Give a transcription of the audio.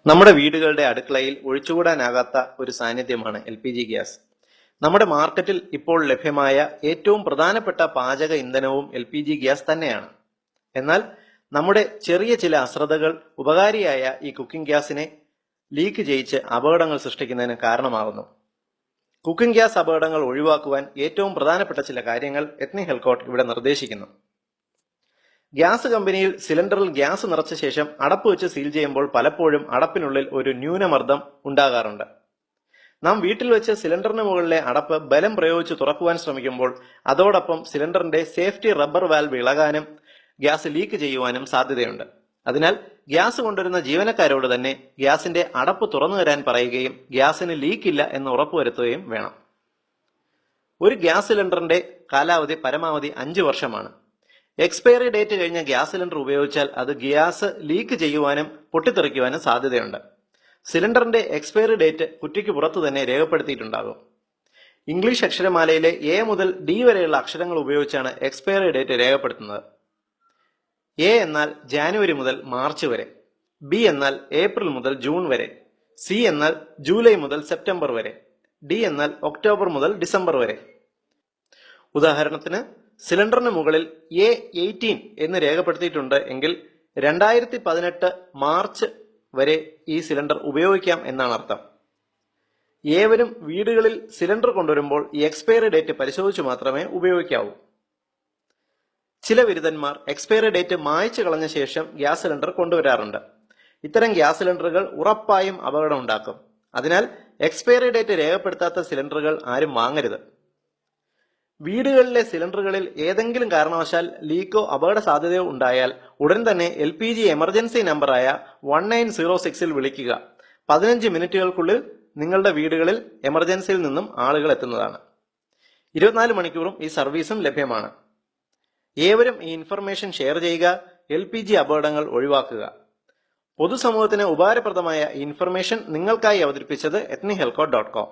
നമ്മുടെ വീടുകളുടെ അടുക്കളയിൽ ഒഴിച്ചുകൂടാനാകാത്ത ഒരു സാന്നിധ്യമാണ് LPG ഗ്യാസ്. നമ്മുടെ മാർക്കറ്റിൽ ഇപ്പോൾ ലഭ്യമായ ഏറ്റവും പ്രധാനപ്പെട്ട പാചക ഇന്ധനവും LPG ഗ്യാസ് തന്നെയാണ്. എന്നാൽ നമ്മുടെ ചെറിയ ചില അശ്രദ്ധകൾ ഉപകാരിയായ ഈ കുക്കിംഗ് ഗ്യാസിനെ ലീക്ക് ചെയ്യിച്ച് അപകടങ്ങൾ സൃഷ്ടിക്കുന്നതിന് കാരണമാകുന്നു. കുക്കിംഗ് ഗ്യാസ് അപകടങ്ങൾ ഒഴിവാക്കുവാൻ ഏറ്റവും പ്രധാനപ്പെട്ട ചില കാര്യങ്ങൾ എത്നി ഹെൽക്കോട്ട് ഇവിടെ നിർദ്ദേശിക്കുന്നു. ഗ്യാസ് കമ്പനിയിൽ സിലിണ്ടറിൽ ഗ്യാസ് നിറച്ച ശേഷം അടപ്പ് വെച്ച് സീൽ ചെയ്യുമ്പോൾ പലപ്പോഴും അടപ്പിനുള്ളിൽ ഒരു ന്യൂനമർദ്ദം ഉണ്ടാകാറുണ്ട്. നാം വീട്ടിൽ വെച്ച് സിലിണ്ടറിന് മുകളിലെ അടപ്പ് ബലം പ്രയോഗിച്ച് തുറക്കുവാൻ ശ്രമിക്കുമ്പോൾ അതോടൊപ്പം സിലിണ്ടറിന്റെ സേഫ്റ്റി റബ്ബർ വാൽവ് ഇളകാനും ഗ്യാസ് ലീക്ക് ചെയ്യുവാനും സാധ്യതയുണ്ട്. അതിനാൽ ഗ്യാസ് കൊണ്ടുവരുന്ന ജീവനക്കാരോട് തന്നെ ഗ്യാസിന്റെ അടപ്പ് തുറന്നു തരാൻ പറയുകയും ഗ്യാസിന് ലീക്കില്ല എന്ന് ഉറപ്പുവരുത്തുകയും വേണം. ഒരു ഗ്യാസ് സിലിണ്ടറിന്റെ കാലാവധി പരമാവധി 5 വർഷമാണ്. എക്സ്പയറി ഡേറ്റ് കഴിഞ്ഞ ഗ്യാസ് സിലിണ്ടർ ഉപയോഗിച്ചാൽ അത് ഗ്യാസ് ലീക്ക് ചെയ്യുവാനും പൊട്ടിത്തെറിക്കുവാനും സാധ്യതയുണ്ട്. സിലിണ്ടറിന്റെ എക്സ്പയറി ഡേറ്റ് കുറ്റിക്ക് പുറത്തു തന്നെ രേഖപ്പെടുത്തിയിട്ടുണ്ടാകും. ഇംഗ്ലീഷ് അക്ഷരമാലയിലെ A മുതൽ D വരെയുള്ള അക്ഷരങ്ങൾ ഉപയോഗിച്ചാണ് എക്സ്പയറി ഡേറ്റ് രേഖപ്പെടുത്തുന്നത്. A എന്നാൽ ജാനുവരി മുതൽ മാർച്ച് വരെ, B എന്നാൽ ഏപ്രിൽ മുതൽ ജൂൺ വരെ, C എന്നാൽ ജൂലൈ മുതൽ സെപ്റ്റംബർ വരെ, D എന്നാൽ ഒക്ടോബർ മുതൽ ഡിസംബർ വരെ. ഉദാഹരണത്തിന് സിലിണ്ടറിന് മുകളിൽ A18 എന്ന് രേഖപ്പെടുത്തിയിട്ടുണ്ട് എങ്കിൽ 2018 മാർച്ച് വരെ ഈ സിലിണ്ടർ ഉപയോഗിക്കാം എന്നാണ് അർത്ഥം. ഏവരും വീടുകളിൽ സിലിണ്ടർ കൊണ്ടുവരുമ്പോൾ ഈ എക്സ്പയറി ഡേറ്റ് പരിശോധിച്ചു മാത്രമേ ഉപയോഗിക്കാവൂ. ചില ബിരുദന്മാർ എക്സ്പയറി ഡേറ്റ് മായ്ച്ചു കളഞ്ഞ ശേഷം ഗ്യാസ് സിലിണ്ടർ കൊണ്ടുവരാറുണ്ട്. ഇത്തരം ഗ്യാസ് സിലിണ്ടറുകൾ ഉറപ്പായും അപകടം ഉണ്ടാക്കും. അതിനാൽ എക്സ്പയറി ഡേറ്റ് രേഖപ്പെടുത്താത്ത സിലിണ്ടറുകൾ ആരും വാങ്ങരുത്. വീടുകളിലെ സിലിണ്ടറുകളിൽ ഏതെങ്കിലും കാരണവശാൽ ലീക്കോ അപകട സാധ്യതയോ ഉണ്ടായാൽ ഉടൻ തന്നെ LPG എമർജൻസി നമ്പറായ 1906 വിളിക്കുക. 15 മിനിറ്റുകൾക്കുള്ളിൽ നിങ്ങളുടെ വീടുകളിൽ എമർജൻസിയിൽ നിന്നും ആളുകൾ എത്തുന്നതാണ്. 24 മണിക്കൂറും ഈ സർവീസും ലഭ്യമാണ്. ഏവരും ഈ ഇൻഫർമേഷൻ ഷെയർ ചെയ്യുക. LPG അപകടങ്ങൾ ഒഴിവാക്കുക. പൊതുസമൂഹത്തിന് ഉപകാരപ്രദമായ ഇൻഫർമേഷൻ നിങ്ങൾക്കായി അവതരിപ്പിച്ചത് ethnihelco.com.